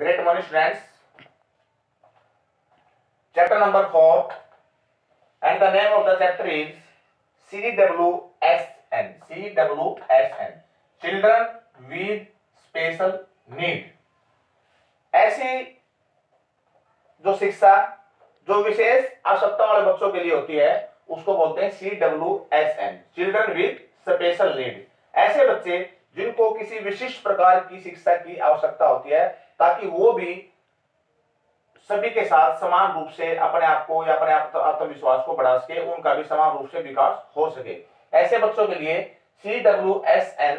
Great morning, students. Chapter number 4, and the name of the chapter is CWSN. CWSN, Children with Special Need. ऐसी जो शिक्षा जो विशेष आवश्यकता वाले बच्चों के लिए होती है उसको बोलते हैं CWSN, children with special need. ऐसे बच्चे जिनको किसी विशिष्ट प्रकार की शिक्षा की आवश्यकता होती है ताकि वो भी सभी के साथ समान रूप से अपने आप को या अपने आत्मविश्वास को बढ़ा सके, उनका भी समान रूप से विकास हो सके। ऐसे बच्चों के लिए CWSN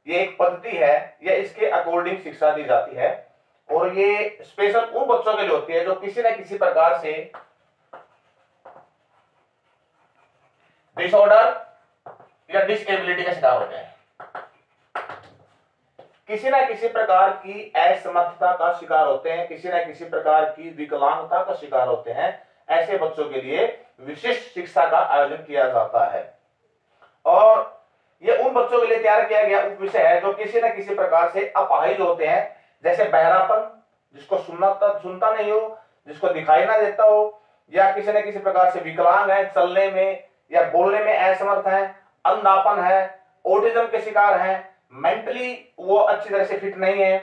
ये एक पद्धति है, या इसके अकॉर्डिंग शिक्षा दी जाती है। और ये स्पेशल उन बच्चों के लिए होती है जो किसी न किसी प्रकार से डिसऑर्डर या डिसेबिलिटी का शिकार होते हैं, किसी न किसी प्रकार की असमर्थता का शिकार होते हैं, किसी न किसी प्रकार की विकलांगता का शिकार होते हैं। ऐसे बच्चों के लिए विशिष्ट शिक्षा का आयोजन किया जाता है। और ये उन बच्चों के लिए तैयार किया गया उप विषय है जो किसी न किसी प्रकार से अपाहिज होते हैं, जैसे बहरापन, जिसको सुनता नहीं हो, जिसको दिखाई ना देता हो, या किसी न किसी प्रकार से विकलांग है, चलने में या बोलने में असमर्थ है, अंधापन है, ऑटिज्म के शिकार है, मेंटली वो अच्छी तरह से फिट नहीं है।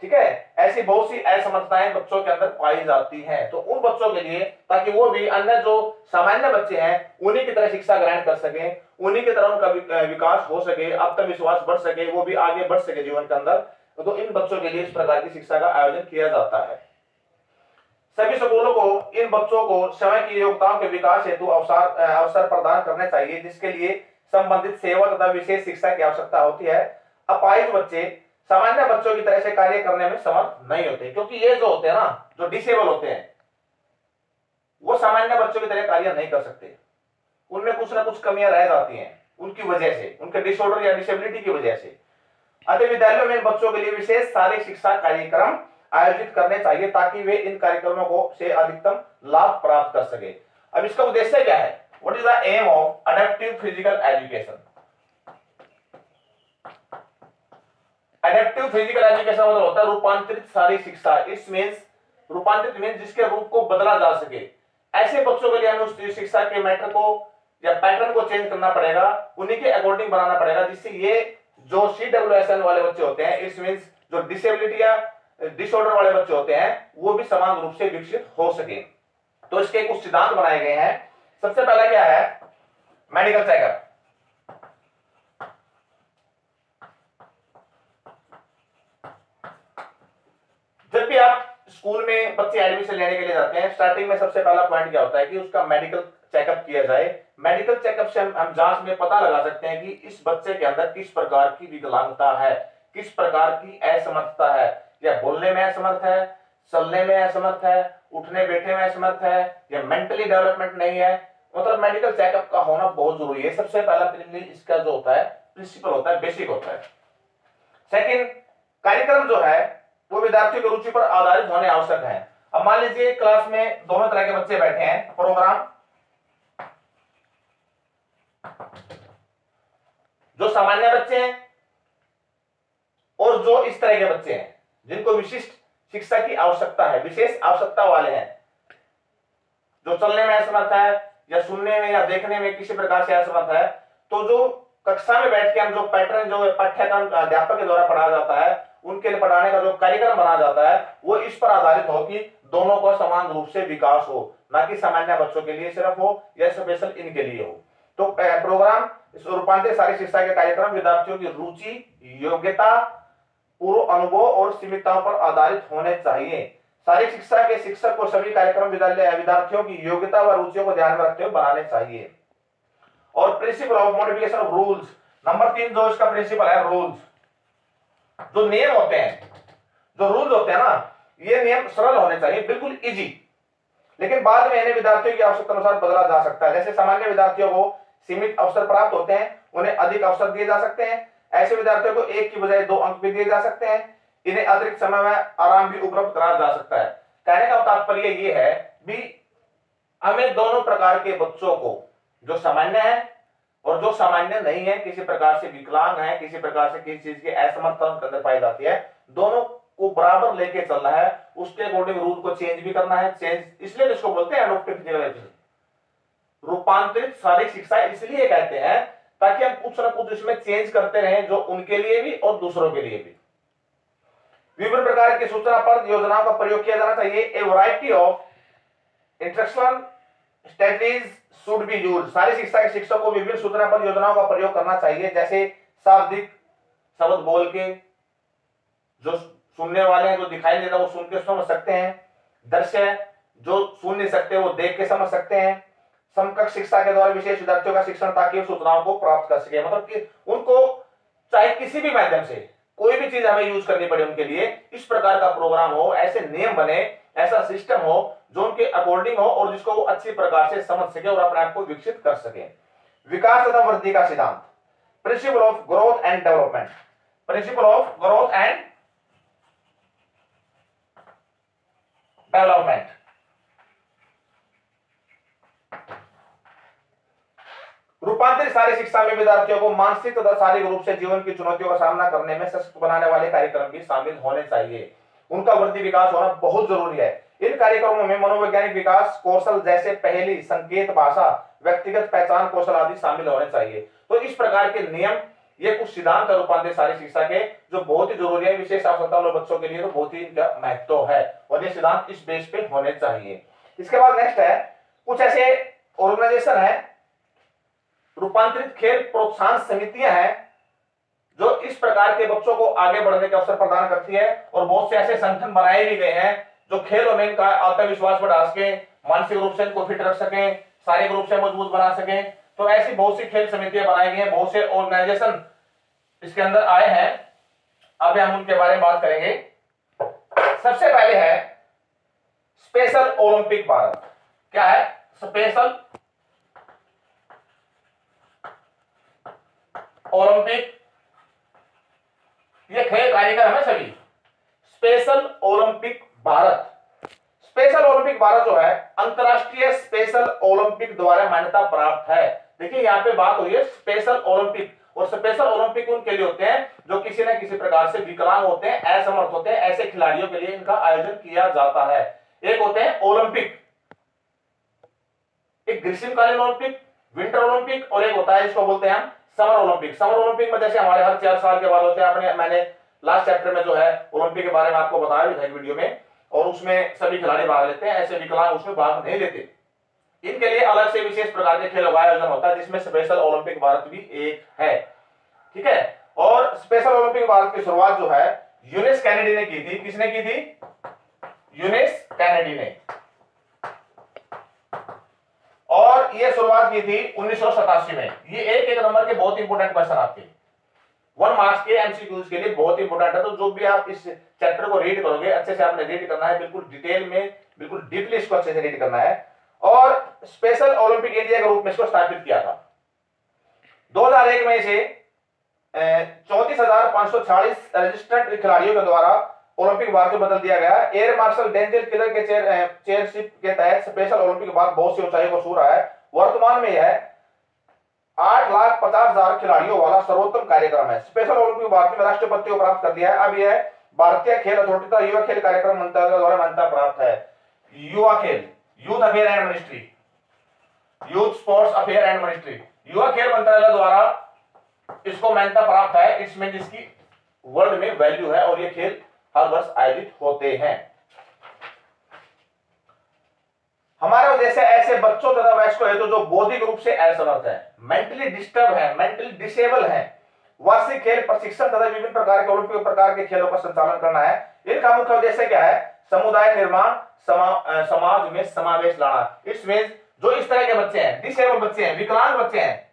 ठीक है, ऐसी बहुत सी असमर्थताएं बच्चों के अंदर पाई जाती हैं। तो उन बच्चों के लिए, ताकि वो भी अन्य जो सामान्य बच्चे हैं उन्हीं की तरह शिक्षा ग्रहण कर सके, उन्हीं की तरह उनका विकास हो सके, आत्मविश्वास बढ़ सके, वो भी आगे बढ़ सके जीवन के अंदर, तो इन बच्चों के लिए इस प्रकार की शिक्षा का आयोजन किया जाता है। सभी स्कूलों को इन बच्चों को समय की योग्यताओं के विकास हेतु अवसर प्रदान करने चाहिए, जिसके लिए संबंधित सेवा तथा विशेष शिक्षा की आवश्यकता होती है। अपाहिज बच्चे सामान्य बच्चों की तरह से कार्य करने में समर्थ नहीं होते, क्योंकि ये जो होते हैं ना, जो डिसेबल होते हैं, वो सामान्य बच्चों की तरह कार्य नहीं कर सकते। उनमें कुछ ना कुछ कमियां रह जाती हैं उनकी वजह से, उनके डिसऑर्डर या डिसेबिलिटी की वजह से। अतः विद्यालयों में बच्चों के लिए विशेष शारीरिक शिक्षा कार्यक्रम आयोजित करने चाहिए ताकि वे इन कार्यक्रमों को से अधिकतम लाभ प्राप्त कर सके। अब इसका उद्देश्य क्या है? What is the aim of adaptive physical education? Adaptive physical education मतलब होता है रूपांतरित शारीरिक शिक्षा। इट मींस रूपांतरित मींस जिसके रूप को बदला जा सके। ऐसे बच्चों के लिए हमें उस शिक्षा के मैटर को या पैटर्न को चेंज करना पड़ेगा, उन्हीं के अकॉर्डिंग बनाना पड़ेगा, जिससे ये जो CWSN वाले बच्चे होते हैं, इट मींस जो डिसेबिलिटी या डिसऑर्डर वाले बच्चे होते हैं, वो भी समान रूप से विकसित हो सके। तो इसके कुछ सिद्धांत बनाए गए हैं। सबसे पहला क्या है? Medical checkup. जब भी आप स्कूल में बच्चे एडमिशन लेने के लिए जाते हैं, स्टार्टिंग में सबसे पहला पॉइंट क्या होता है कि उसका मेडिकल चेकअप किया जाए। मेडिकल चेकअप से हम जांच में पता लगा सकते हैं कि इस बच्चे के अंदर किस प्रकार की विकलांगता है, किस प्रकार की असमर्थता है, या बोलने में असमर्थ है, चलने में असमर्थ है, उठने बैठने में असमर्थ है, या मेंटली डेवलपमेंट नहीं है। मतलब मेडिकल चेकअप का होना बहुत जरूरी है। सबसे पहला इसका जो होता है प्रिंसिपल होता है, बेसिक होता है। सेकेंड, कार्यक्रम जो है वो विद्यार्थियों की रुचि पर आधारित होने आवश्यक है। अब मान लीजिए क्लास में दोनों तरह के बच्चे बैठे हैं, प्रोग्राम जो सामान्य बच्चे हैं और जो इस तरह के बच्चे हैं जिनको विशिष्ट शिक्षा की आवश्यकता है, विशेष आवश्यकता वाले हैं, जो चलने में असमर्थ है या सुनने में या देखने में किसी प्रकार से असमर्थ है। तो जो कक्षा में बैठ के हम जो पैटर्न, जो पाठ्यक्रम अध्यापक के द्वारा पढ़ाया जाता है, उनके लिए पढ़ाने का जो कार्यक्रम बनाया जाता है, वो इस पर आधारित हो कि दोनों का समान रूप से विकास हो, ना कि सामान्य बच्चों के लिए सिर्फ हो या स्पेशल इनके लिए हो। तो प्रोग्राम रूपांतरित शारीरिक शिक्षा के कार्यक्रम विद्यार्थियों की रुचि, योग्यता, पूर्व अनुभव और सीमितताओं पर आधारित होने चाहिए। शारीरिक शिक्षा के शिक्षक को सभी कार्यक्रम विद्यार्थियों की योग्यता व रुचियों को ध्यान में रखते हुए बनाने चाहिए। और principle of modification of rules, number 3 जो इसका प्रिंसिपल है, रूल्स, जो नियम होते हैं, जो रूल्स होते हैं ना, ये नियम सरल होने चाहिए, बिल्कुल इजी, लेकिन बाद में इन्हें विद्यार्थियों की आवश्यकता अनुसार बदला जा सकता है। जैसे सामान्य विद्यार्थियों को सीमित अवसर प्राप्त होते हैं, उन्हें अधिक अवसर दिए जा सकते हैं। ऐसे विद्यार्थियों को 1 की बजाय 2 अंक भी दिए जा सकते हैं। इन्हें अतिरिक्त समय में आराम भी उपलब्ध कराया जा सकता है। कहने का तात्पर्य ये है भी हमें दोनों प्रकार के बच्चों को, जो सामान्य है और जो सामान्य नहीं है, किसी प्रकार से विकलांग है, किसी प्रकार से किसी चीज की असमर्थता उनके अंदर पाई जाती है, दोनों को बराबर लेके चलना है, उसके अकॉर्डिंग रूल को चेंज भी करना है। चेंज इसलिए इसको बोलते हैं एडॉप्टिव फिजिकल एजुकेशन, रूपांतरित शारीरिक शिक्षा इसलिए कहते हैं ताकि हम कुछ ना कुछ इसमें चेंज करते रहें, जो उनके लिए भी और दूसरों के लिए भी। विभिन्न प्रकार की सूचना पर योजनाओं का प्रयोग किया जाना चाहिए। ए variety of instruction strategies should be used. सारी शिक्षा के शिक्षक को विभिन्न सूचना पर योजनाओं का प्रयोग करना चाहिए, जैसे शाब्दिक शब्द बोल के, जो सुनने वाले हैं जो दिखाई नहीं देता वो सुन के समझ सकते हैं, दृश्य जो सुन नहीं सकते वो देख के समझ सकते हैं, समकक्ष शिक्षा के द्वारा विशेष विद्यार्थियों का शिक्षण ताकि सूचनाओं को प्राप्त कर सके। मतलब कि उनको चाहे किसी भी माध्यम से कोई भी चीज हमें यूज करनी पड़े उनके लिए इस प्रकार का प्रोग्राम हो, ऐसे नियम बने, ऐसा सिस्टम हो जो उनके अकॉर्डिंग हो और जिसको वो अच्छी प्रकार से समझ सके और अपने आप को विकसित कर सके। विकास तथा वृद्धि का सिद्धांत, principle of growth and development, principle of growth and development. रूपांतरित शारीरिक शिक्षा में विद्यार्थियों को मानसिक तथा शारीरिक रूप से जीवन की चुनौतियों का सामना करने में सशक्त बनाने वाले कार्यक्रम भी शामिल होने चाहिए। उनका वृद्धि विकास होना बहुत जरूरी है। इन कार्यक्रमों में मनोवैज्ञानिक विकास कौशल जैसे पहेली, संकेत भाषा, व्यक्तिगत पहचान कौशल आदि शामिल होने चाहिए। तो इस प्रकार के नियम, ये कुछ सिद्धांत रूपांतरित शारीरिक शिक्षा के जो बहुत ही जरूरी है, विशेष आवश्यकता वाले बच्चों के लिए तो बहुत ही इनका महत्व है और ये सिद्धांत इस बेस पे होने चाहिए। इसके बाद नेक्स्ट है, कुछ ऐसे ऑर्गेनाइजेशन है, रूपांतरित खेल प्रोत्साहन समितियां हैं जो इस प्रकार के बच्चों को आगे बढ़ने के अवसर प्रदान करती है और बहुत से ऐसे संगठन बनाए भी गए हैं जो खेलों में इनका आत्मविश्वास बढ़ा सके, मानसिक रूप से इनको फिट रख सके, शारीरिक रूप से मजबूत बना सके। तो ऐसी बहुत सी खेल समितियां बनाई गई हैं, बहुत से ऑर्गेनाइजेशन इसके अंदर आए हैं। अब हम उनके बारे में बात करेंगे। सबसे पहले है स्पेशल ओलंपिक भारत। क्या है स्पेशल ओलंपिक? ये खेल कार्यक्रम है सभी। Special Olympic Bharat, special Olympic Bharat जो है अंतरराष्ट्रीय स्पेशल ओलंपिक द्वारा मान्यता प्राप्त है। देखिए यहाँ पे बात हुई है स्पेशल ओलंपिक, और स्पेशल ओलंपिक उनके लिए होते हैं जो किसी न किसी प्रकार से विकलांग होते हैं, असमर्थ होते हैं, ऐसे खिलाड़ियों के लिए इनका आयोजन किया जाता है। एक होते हैं ओलंपिक, एक ग्रीष्मकालीन ओलंपिक, विंटर ओलंपिक, और एक होता है जिसको बोलते हैं हम समर ओलंपिक। समर ओलंपिक में जैसे हमारे हर 4 साल के बाद होते हैं, मैंने लास्ट चैप्टर में जो है ओलंपिक के बारे में आपको बताया भी था एक वीडियो में, और उसमें सभी खिलाड़ी भाग लेते हैं, ऐसे विकलांग उसमें भाग नहीं लेते। इनके लिए अलग से विशेष प्रकार के खेलों का आयोजन होता है जिसमें स्पेशल ओलंपिक भारत भी एक है। ठीक है, और स्पेशल ओलंपिक भारत की शुरुआत जो है यूनिस कैनेडी ने की थी। किसने की थी? यूनिस कैनेडी ने, और ये शुरुआत की थी 1987 में। ये एक नंबर के बहुत इंपोर्टेंट क्वेश्चन आपके 1 मार्क्स के एमसीक्यूज के लिए बहुत इंपोर्टेंट है। तो जो भी आप इस चैप्टर को रीड करोगे अच्छे से आपने रीड करना है, बिल्कुल डिटेल में, बिल्कुल डीपली इसको अच्छे से रीड करना है। और स्पेशल ओलंपिक इंडिया के रूप में इसको स्थापित किया था 2001 में। इसे 34,546 रजिस्टर्ड खिलाड़ियों के द्वारा ओलंपिक भारत में बदल दिया गया। एयर मार्शल डेंजर किलर के चेयरशिप के तहत स्पेशल ओलंपिक भारत बहुत सी ऊंचाई को छू रहा है। वर्तमान में यह 8,50,000 खिलाड़ियों वाला सर्वोत्तम कार्यक्रम है। स्पेशल ओलंपिक भारत में राष्ट्रपति को प्राप्त कर दिया है। अब यह भारतीय खेल अथॉरिटी का युवा खेल कार्यक्रम मंत्रालय द्वारा मान्यता प्राप्त है। युवा खेल, youth affair and ministry, youth sports affair and ministry, युवा खेल मंत्रालय द्वारा इसको मान्यता प्राप्त है। इसमें जिसकी वर्ल्ड में वैल्यू है, और ये खेल हर वर्ष आयोजित होते हैं। हमारा उद्देश्य ऐसे बच्चों तथा वयस्कों हेतु जो बौद्धिक रूप से असमर्थ है, मेंटली डिस्टर्ब है, मेंटली डिसेबल है, वार्षिक खेल प्रशिक्षण तथा विभिन्न प्रकार के ओलंपिक प्रकार के खेलों का संचालन करना है। इनका मुख्य उद्देश्य क्या है? समुदाय निर्माण, समाज में समावेश लाना। इसमें जो इस तरह के बच्चे हैं, डिसेबल बच्चे हैं, विकलांग बच्चे हैं,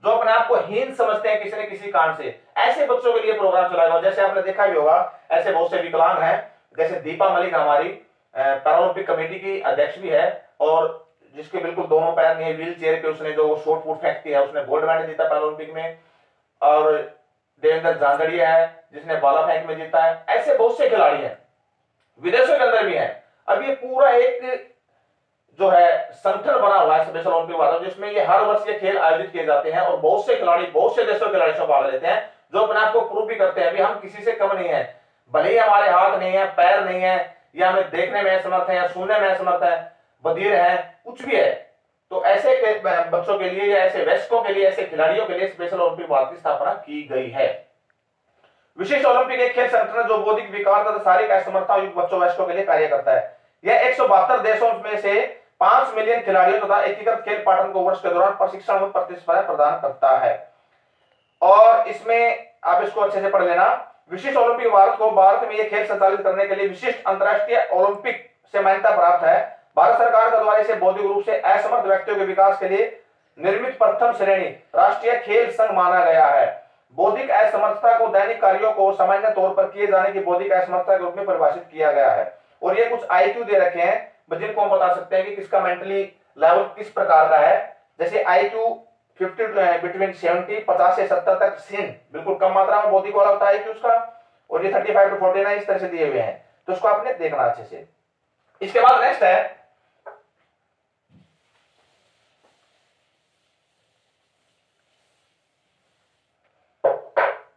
जो अपने आप को हीन समझते हैं किसी न किसी कारण से, ऐसे बच्चों के लिए प्रोग्राम चलाया गया। जैसे आपने देखा भी होगा ऐसे बहुत से विकलांग हैं, जैसे दीपा मलिक हमारी पैरालंपिक कमेटी की अध्यक्ष भी है, और जिसके बिल्कुल दोनों पैर नहीं है, व्हील चेयर पे उसने जो शॉर्ट पुट फेंकती है उसने गोल्ड मेडल जीता पैरालंपिक में। और देवेंद्र झांझड़िया है जिसने भाला फेंक में जीता है। ऐसे बहुत से खिलाड़ी हैं, विदेशों के अंदर भी हैं। अब ये पूरा एक जो है संगठन बना हुआ है स्पेशल ओलंपिक भारत, जिसमें ये हर वर्ष ये खेल आयोजित किए जाते हैं, और बहुत से खिलाड़ी बहुत से देशों के खिलाड़ी भाग लेते हैं जो अपने आप को प्रूव भी करते हैं अभी हम किसी से कम नहीं है। भले ही हमारे हाथ नहीं है, पैर नहीं है, या हमें देखने में असमर्थ है, या सुनने में असमर्थ है, बधिर है, कुछ भी है, तो ऐसे बच्चों के लिए या ऐसे वयस्कों के लिए, ऐसे खिलाड़ियों के लिए स्पेशल ओलंपिक भारत की स्थापना की गई है। विशिष्ट ओलंपिक एक खेल संगठन जो बौद्धिक विकार तथा शारीरिक असमर्थता युक्त बच्चों वयस्कों के लिए कार्य करता है। यह 172 देशों में से 5 मिलियन खिलाड़ियों तथा एकीकृत खेल पाठन को वर्ष के दौरान प्रशिक्षण और प्रतिस्पर्धा प्रदान करता है। और इसमें आप इसको अच्छे से पढ़ लेना। विशिष्ट ओलंपिक भारत में यह खेल संचालित करने के लिए विशिष्ट अंतरराष्ट्रीय ओलंपिक से मान्यता प्राप्त है। भारत सरकार के द्वारा इसे बौद्धिक रूप से असमर्थ व्यक्तियों के विकास के लिए निर्मित प्रथम श्रेणी राष्ट्रीय खेल संघ माना गया है। बौद्धिक असमर्थता को दैनिक कार्यों को सामान्य तौर पर किए जाने की बौद्धिक असमर्थता के रूप में परिभाषित किया गया है। और ये कुछ आईक्यू दे रखे हैं जिनको हम बता सकते हैं कि किसका मेंटली लेवल किस प्रकार का है। जैसे आईक्यू 50 बिटवीन 70 50 से 70 तक सीन बिल्कुल कम मात्रा में बौद्धिक वाला होता है आईक्यू उसका, और ये 35 to 49 इस तरह से दिए हुए हैं, तो उसको आपने देखना अच्छे से। इसके बाद नेक्स्ट है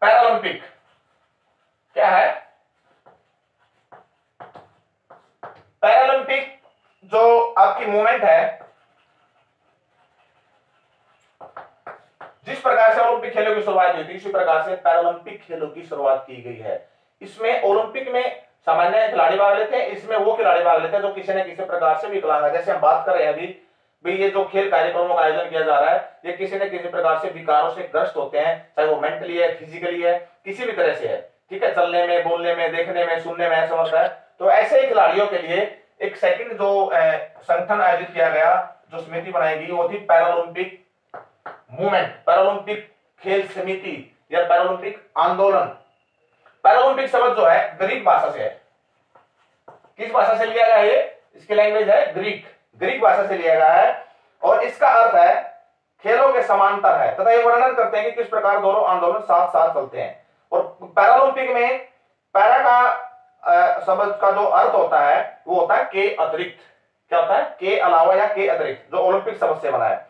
पैरालंपिक। क्या है पैरालंपिक? जो आपकी मूवमेंट है, जिस प्रकार से ओलंपिक खेलों की शुरुआत हुई थी, इसी प्रकार से पैरालंपिक खेलों की शुरुआत की गई है। इसमें ओलंपिक में सामान्य खिलाड़ी भाग लेते हैं, इसमें वो खिलाड़ी भाग लेते हैं जो किसी न किसी प्रकार से विकलांग है। जैसे हम बात कर रहे हैं अभी भाई, ये जो खेल कार्यक्रमों का आयोजन किया जा रहा है, ये किसी न किसी प्रकार से विकारों से ग्रस्त होते हैं, चाहे वो मेंटली है, फिजिकली है, किसी भी तरह से है, ठीक है, चलने में, बोलने में, देखने में, सुनने में समर्थ है। तो ऐसे ही खिलाड़ियों के लिए एक सेकंड जो संगठन आयोजित किया गया, जो समिति बनाई गई, वो थी पैरालंपिक मूवमेंट, पैरालंपिक खेल समिति या पैरालंपिक आंदोलन। पैरालंपिक शब्द जो है ग्रीक भाषा से है। किस भाषा से लिया गया है? ये इसकी लैंग्वेज है ग्रीक, ग्रीक भाषा से लिया गया है। और इसका अर्थ है खेलों के समांतर है, तथा ये वर्णन करते हैं कि किस प्रकार दोनों आंदोलन साथ साथ चलते हैं। और पैरालंपिक में पैरा का शब्द का जो अर्थ होता है वो होता है के अतिरिक्त। क्या होता है? के अलावा या के अतिरिक्त, जो ओलंपिक शब्द से बना है।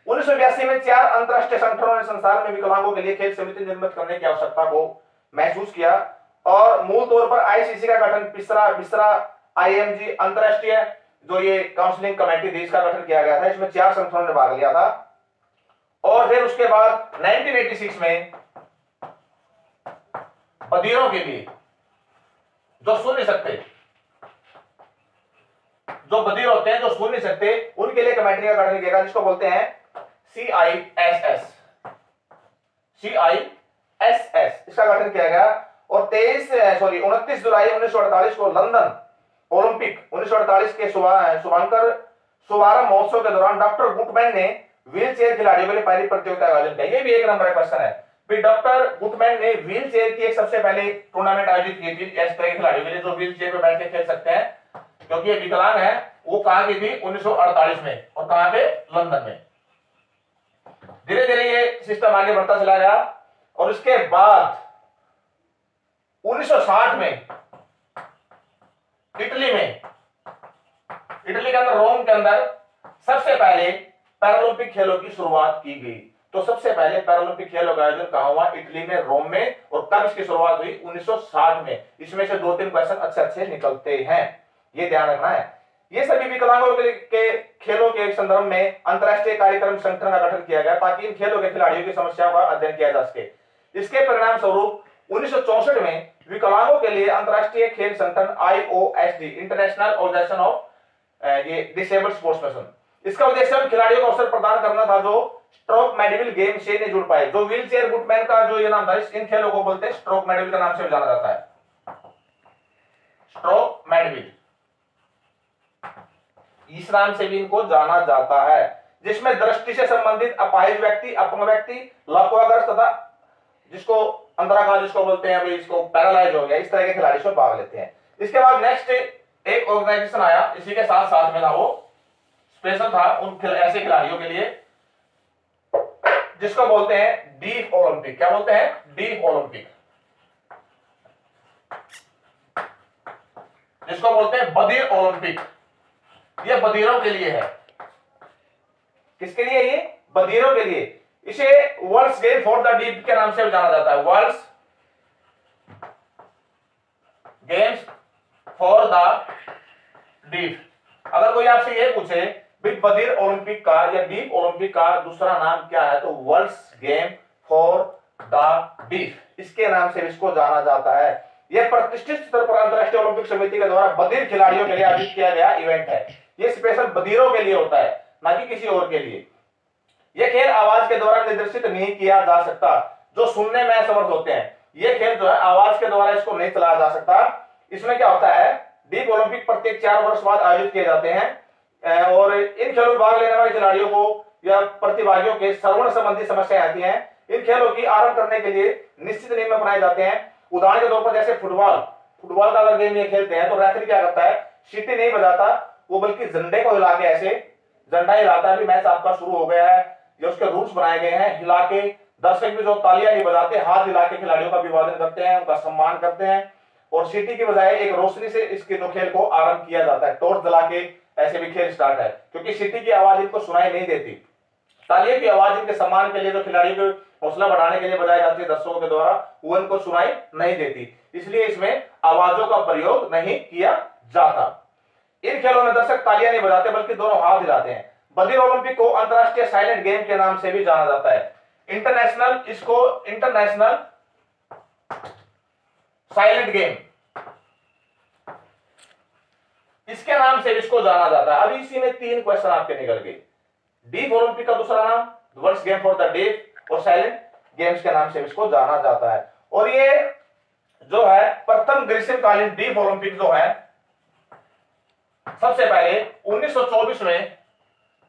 1982 में 4 अंतरराष्ट्रीय संगठनों ने संसार में विकलांगों के लिए खेल समिति निर्मित करने की आवश्यकता को महसूस किया और मूल तौर पर आईसीसी का गठन, बिस्रा आईएमजी अंतरराष्ट्रीय जो ये काउंसलिंग कमेटी थी, इसका गठन किया गया था। इसमें 4 संगठनों ने भाग लिया था। और फिर उसके बाद 1986 में बधिरों के लिए, जो सुन नहीं सकते, जो बधिर होते हैं, जो सुन नहीं सकते, उनके लिए कमेटी का गठन किया गया, जिसको बोलते हैं CISS। इसका गठन किया गया। और 29 जुलाई 1948 को लंदन ओलंपिक 1948 के शुभारंभ महोत्सव के दौरान डॉक्टर गुटमैन ने व्हील चेयर खिलाड़ियों के लिए पहली प्रतियोगिता का आयोजन किया। ये भी एक नंबर का क्वेश्चन है। फिर डॉक्टर गुटमैन ने व्हील चेयर की एक सबसे पहले टूर्नामेंट आयोजित की थी इस तरह के खिलाड़ियों के लिए जो व्हील चेयर पर बैठ के खेल सकते हैं, क्योंकि ये विकलांग है। वो कहां की थी? 1948 में। और कहां पे? लंदन में। धीरे धीरे ये सिस्टम आगे बढ़ता चला गया। और उसके बाद 1960 में इटली के अंदर, रोम के अंदर सबसे पहले पैरालंपिक खेलों की शुरुआत की गई। तो सबसे पहले पैरालंपिक खेलों का आयोजन कहां हुआ? इटली में, रोम में। और कब इसकी शुरुआत हुई? 1960 में। इसमें से 2-3 क्वेश्चन अच्छे निकलते हैं, ये ध्यान रखना है। ये सभी विकलांगों के खेलों के संदर्भ में अंतरराष्ट्रीय कार्यक्रम संगठन का गठन किया गया ताकि इन खेलों के खिलाड़ियों की समस्याओं का अध्ययन किया जा सके। इसके परिणाम स्वरूप 1964 में विकलांगों के लिए अंतरराष्ट्रीय खेल संगठन IOSD, इंटरनेशनल ऑर्गेनाइजेशन ऑफ ये डिसेबल्ड स्पोर्ट्समैन, इसका उद्देश्य खिलाड़ियों को अवसर प्रदान करना था जो स्ट्रोक मेडविल गेम से नहीं जुड़ पाए। जो व्हील चेयर गुटमैन का जो ये नाम था, इन खेलों को बोलते हैं स्ट्रोक मेडविल के नाम से जाना जाता है। स्ट्रोक मेडविल इस नाम से भी इनको जाना जाता है, जिसमें दृष्टि से संबंधित अपाहिज व्यक्ति, अपंग व्यक्ति, लकवाग्रस्त तथा जिसको अंतराकाल जिसको बोलते हैं, अभी इसको पैरालाइज हो गया, इस तरह के खिलाड़ी इसमें भाग लेते हैं। इसके बाद नेक्स्ट एक ऑर्गेनाइजेशन आया, इसी के साथ साथ में था, वो स्पेशल था उन ऐसे खिलाड़ियों के लिए जिसको बोलते हैं डीफ ओलंपिक। क्या बोलते हैं? डीफ ओलंपिक, जिसको बोलते हैं बधिर ओलंपिक। ये बधिरों के लिए है। किसके लिए? ये बधिरों के लिए। इसे worlds game for the deaf के नाम से जाना जाता है। Worlds games for the deaf. अगर कोई आपसे ये पूछे भाई बधिर ओलंपिक का या डीफ ओलंपिक का दूसरा नाम क्या है, तो worlds game for the deaf, इसके नाम से इसको जाना जाता है। यह प्रतिष्ठित स्तर पर अंतरराष्ट्रीय ओलंपिक समिति के द्वारा बधिर खिलाड़ियों के लिए आयोजित किया गया इवेंट है। यह स्पेशल बधिरों के लिए होता है, ना कि किसी और के लिए। यह खेल आवाज के द्वारा निर्देशित नहीं किया जा सकता, जो सुनने में असमर्थ होते हैं। यह खेल जो है आवाज के द्वारा इसको नहीं चलाया जा सकता। इसमें क्या होता है, डीप ओलंपिक प्रत्येक 4 वर्ष बाद आयोजित किए जाते हैं और इन खेलों में भाग लेने वाले खिलाड़ियों को या प्रतिभागियों के श्रवण संबंधी समस्याएं आती हैं। इन खेलों की आरंभ करने के लिए निश्चित नियम अपनाए जाते हैं। उदाहरण के तौर पर जैसे फुटबॉल का अगर गेम ये खेलते हैं तो रेफरी क्या करता है, सीटी नहीं बजाता वो, बल्कि झंडे को हिला के ऐसे झंडा हिलाता है, मैच आपका शुरू हो गया है, ये उसके रूल्स बनाए गए हैं। हिला के दर्शक भी जो तालियां नहीं बजाते, हाथ हिला के खिलाड़ियों का अभिवादन करते हैं, उनका सम्मान करते हैं। और सीटी की बजाय एक रोशनी से इसके जो खेल को आरंभ किया जाता है, टॉर्च जला के ऐसे भी खेल स्टार्ट है, क्योंकि सीटी की आवाज इनको सुनाई नहीं देती। तालियों की आवाज इनके सम्मान के लिए, जो खिलाड़ियों को हौसला बढ़ाने के लिए बजाई जाती है दर्शकों के द्वारा, वो इनको सुनाई नहीं देती, इसलिए इसमें आवाजों का प्रयोग नहीं किया जाता। इन खेलों में दर्शक तालियां नहीं बजाते बल्कि दोनों हाथ हिलाते हैं। बधिर ओलंपिक को अंतरराष्ट्रीय साइलेंट गेम के नाम से भी जाना जाता है। इंटरनेशनल साइलेंट गेम, इसके नाम से इसको जाना जाता है। अभी इसी में 3 क्वेश्चन आपके निकल गए। डीफ ओलंपिक का दूसरा नाम worlds game for the deaf और साइलेंट गेम्स के नाम से इसको जाना जाता है। और ये जो है प्रथम ग्रीष्मकालीन डीफ ओलंपिक जो है सबसे पहले 1924 में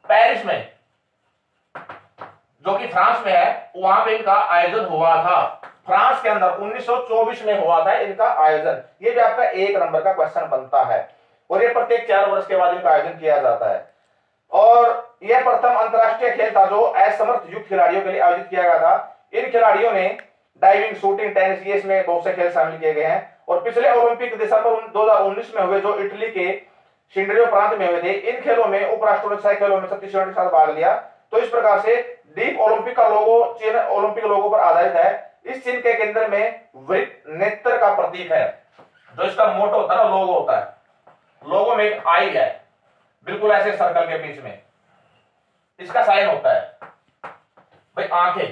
पेरिस में, जो कि फ्रांस में है, वहां पे इनका आयोजन हुआ था। फ्रांस के अंदर 1924 में हुआ था इनका आयोजन। ये भी आपका 1 नंबर का क्वेश्चन बनता है। और ये प्रत्येक 4 वर्ष के बाद इनका आयोजन किया जाता है। और यह प्रथम अंतरराष्ट्रीय खेल था जो असमर्थ युक्त खिलाड़ियों के लिए आयोजित किया गया था। इन खिलाड़ियों ने डाइविंग, शूटिंग, टेनिस, ये इसमें बहुत से खेल शामिल किए गए हैं। और पिछले ओलंपिक दिसंबर 2019 में हुए, जो इटली के सिंड्रियो प्रांत में हुए थे, इन खेलों में उपराष्ट्रपति 6 खेलों में 36 के साथ भाग लिया। तो इस प्रकार से डीप ओलंपिक का लोगो चिन्ह ओलंपिक लोगो पर आधारित है। इस चिन्ह के केंद्र में वृत्त नेत्र का प्रतीक है, जो इसका मोटो होता है ना, लोगो होता है। लोगो में एक आई है, बिल्कुल ऐसे सर्कल के बीच में इसका साइन होता है। भाई आंखें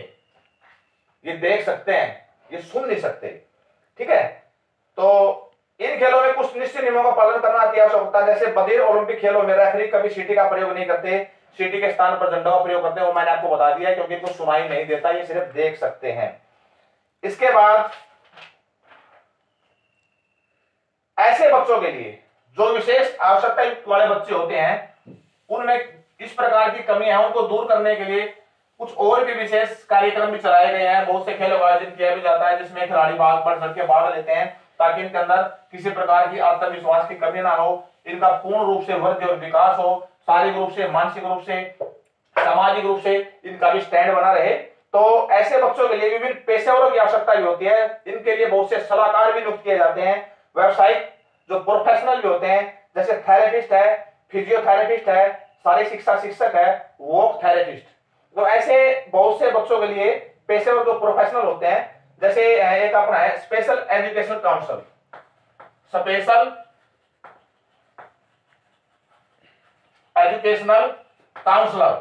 ये देख सकते हैं, ये सुन नहीं सकते, ठीक है। तो इन खेलों में कुछ निश्चित नियमों का पालन करना अति आवश्यक होता है। जैसे बधिर ओलंपिक खेलों में रेफरी कभी सीटी का प्रयोग नहीं करते, सीटी के स्थान पर झंडा का प्रयोग करते हैं। वो मैंने आपको बता दिया है, क्योंकि इनको सुनाई नहीं देता, ये सिर्फ देख सकते हैं। इसके बाद ऐसे बच्चों के लिए जो विशेष आवश्यकता युक्त वाले बच्चे होते हैं, उनमें इस प्रकार की कमी है, उनको दूर करने के लिए कुछ और भी विशेष कार्यक्रम भी चलाए गए हैं। बहुत से खेलों का आयोजन किया भी जाता है, जिसमें खिलाड़ी बढ़ चढ़ के भाग लेते हैं, ताकि इनके अंदर किसी प्रकार की आत्मविश्वास की कमी ना हो, इनका पूर्ण रूप से वृद्धि और विकास हो, शारीरिक रूप से, मानसिक रूप से, सामाजिक रूप से इनका भी स्टैंड बना रहे। तो ऐसे बच्चों के लिए विभिन्न पेशेवरों की आवश्यकता भी होती है। इनके लिए बहुत से सलाहकार भी नियुक्त किए जाते हैं, व्यावसायिक जो प्रोफेशनल भी होते हैं, जैसे थेरेपिस्ट है, फिजियोथेरेपिस्ट है, शारीरिक शिक्षा शिक्षक है, वॉक थेरेपिस्ट। तो ऐसे बहुत से बच्चों के लिए पेशेवर जो प्रोफेशनल होते हैं, जैसे एक अपना है special education council, special educational counsellor.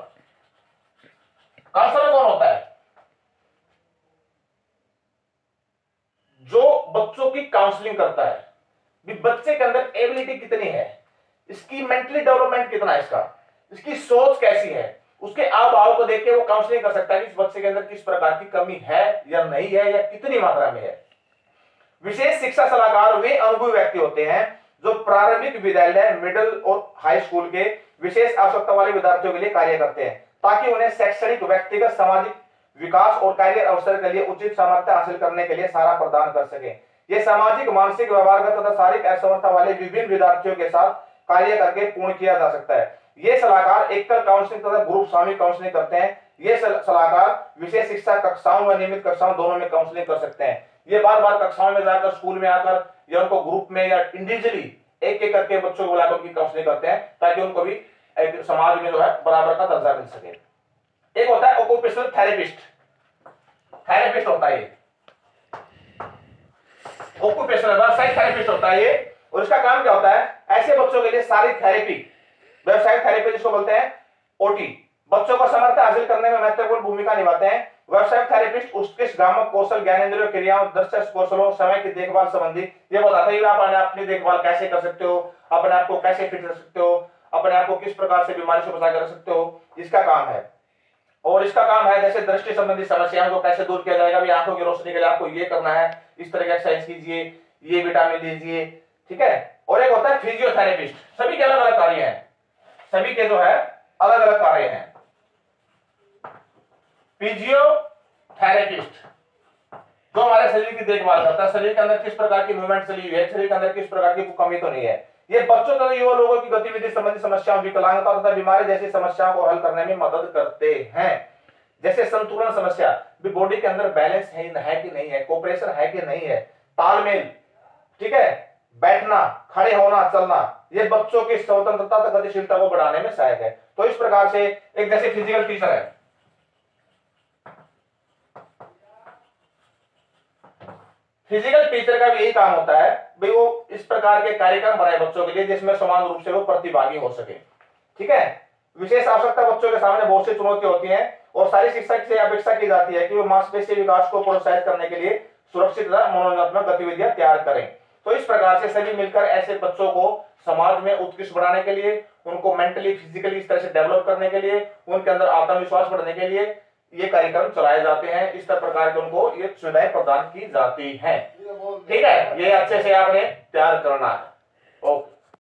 Counsellor कौन होता है? जो बच्चों की काउंसलिंग करता है, भी बच्चे के अंदर एबिलिटी कितनी है, इसकी मेंटली डेवलपमेंट कितना है, इसकी सोच कैसी है, उसके आव भाव को देख के वो काउंसलिंग कर सकता है कि इस बच्चे के अंदर किस प्रकार की कमी है या नहीं है, या कितनी मात्रा में है। विशेष शिक्षा सलाहकार वे अनुभवी व्यक्ति होते हैं जो प्रारंभिक विद्यालय, मिडिल और हाई स्कूल के विशेष आवश्यकता वाले विद्यार्थियों के लिए कार्य करते हैं, ताकि उन्हें शैक्षणिक, व्यक्तिगत, सामाजिक विकास और कार्य अवसर के लिए उचित सामर्थ्य हासिल करने के लिए सहारा प्रदान कर सके। ये सामाजिक, मानसिक, व्यवहारगत तथा शारीरिक असमर्थता वाले विभिन्न विद्यार्थियों के साथ कार्य करके पूर्ण किया जा सकता है। ये सलाहकार एकल काउंसलिंग तथा ग्रुप सामूहिक काउंसलिंग करते हैं। ये सलाहकार विशेष शिक्षा कक्षाओं व नियमित कक्षाओं दोनों में काउंसलिंग कर सकते हैं। ये बार बार कक्षाओं में जाकर, स्कूल में आकर, या उनको ग्रुप में या इंडिविजुअली एक एक करके बच्चों को बुलाकर उनकी काउंसलिंग करते हैं, ताकि उनको भी एक समाज में जो है बराबर का दर्जा मिल सके। एक होता है ऑक्यूपेशनल थेरेपिस्ट, थेरेपिस्ट होता है। ऑक्यूपेशनल व्यावसायिक थेरेपिस्ट होता है ये, और इसका काम क्या होता है, ऐसे बच्चों के लिए सारी थेरेपी, व्यावसायिक थेरेपी जिसको बोलते हैं ओटी, बच्चों को समर्थ हासिल करने में महत्वपूर्ण भूमिका निभाते हैं। व्यावसायिक थेरेपिस्ट उत्कृष्ट गामक कौशल, ज्ञानेंद्रियों, क्रियाओं, दृश्य कौशलों, समय की देखभाल संबंधी ये बताता है आप अपनी देखभाल कैसे कर सकते हो, अपने आप को कैसे फिट रख सकते हो, अपने आप को किस प्रकार से बीमारी से बचा कर रख सकते हो, इसका काम है। और इसका काम है जैसे दृष्टि संबंधी समस्याओं को कैसे दूर किया जाएगा, भी आंखों की रोशनी के लिए आपको ये करना है, इस तरह की एक्सरसाइज कीजिए, ये विटामिन लीजिए, ठीक है। और एक होता है फिजियोथेरेपिस्ट, सभी के अलग अलग कार्य हैं, सभी के जो है अलग अलग कार्य हैं। फिजियोथेरेपिस्ट जो हमारे शरीर की देखभाल करता है, शरीर के अंदर किस प्रकार की मूवमेंट चली हुई है, शरीर के अंदर किस प्रकार की कमी तो नहीं है, ये बच्चों तथा युवा लोगों की गतिविधि संबंधी समस्याओं, विकलांगता तथा बीमारी जैसी समस्याओं को हल करने में मदद करते हैं। जैसे संतुलन समस्या, भी बॉडी के अंदर बैलेंस है कि नहीं है, कोऑपरेशन है कि नहीं है, तालमेल, ठीक है, बैठना, खड़े होना, चलना, ये बच्चों की स्वतंत्रता तथा गतिशीलता को बढ़ाने में सहायक है। तो इस प्रकार से एक जैसे फिजिकल टीचर है, फिजिकल टीचर का भी यही काम होता है भाई वो इस प्रकार के कार्यक्रम बनाए बच्चों के लिए जिसमें समान रूप से वो प्रतिभागी हो सके, ठीक है। विशेष आवश्यकता बच्चों के सामने बहुत सी चुनौतियां होती हैं और सारी शिक्षक से अपेक्षा की जाती है कि वो मांसपेशी विकास को प्रोत्साहित करने के लिए सुरक्षित तथा मनोरंजनात्मक गतिविधियां तैयार करें। तो इस प्रकार से सभी मिलकर ऐसे बच्चों को समाज में उत्कृष्ट बनाने के लिए, उनको मेंटली फिजिकली इस तरह से डेवलप करने के लिए, उनके अंदर आत्मविश्वास बढ़ने के लिए ये कार्यक्रम चलाए जाते हैं। इस प्रकार के उनको ये सुविधाएं प्रदान की जाती हैं, ठीक है। ये अच्छे से आपने तैयार करना है। ओके।